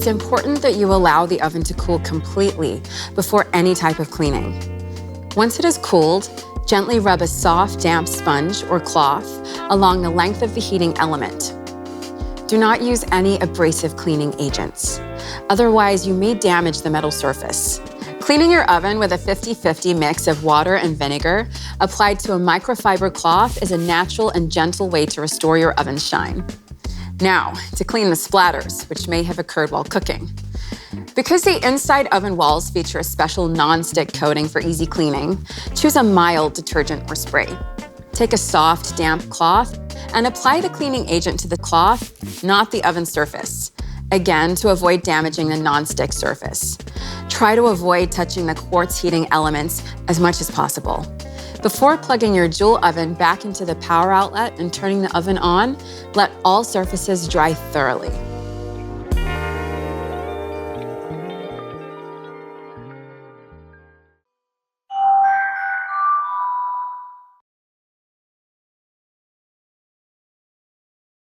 It's important that you allow the oven to cool completely before any type of cleaning. Once it is cooled, gently rub a soft, damp sponge or cloth along the length of the heating element. Do not use any abrasive cleaning agents. Otherwise, you may damage the metal surface. Cleaning your oven with a 50-50 mix of water and vinegar applied to a microfiber cloth is a natural and gentle way to restore your oven's shine. Now, to clean the splatters, which may have occurred while cooking. Because the inside oven walls feature a special non-stick coating for easy cleaning, choose a mild detergent or spray. Take a soft, damp cloth and apply the cleaning agent to the cloth, not the oven surface. Again, to avoid damaging the non-stick surface. Try to avoid touching the quartz heating elements as much as possible. Before plugging your dual oven back into the power outlet and turning the oven on, let all surfaces dry thoroughly.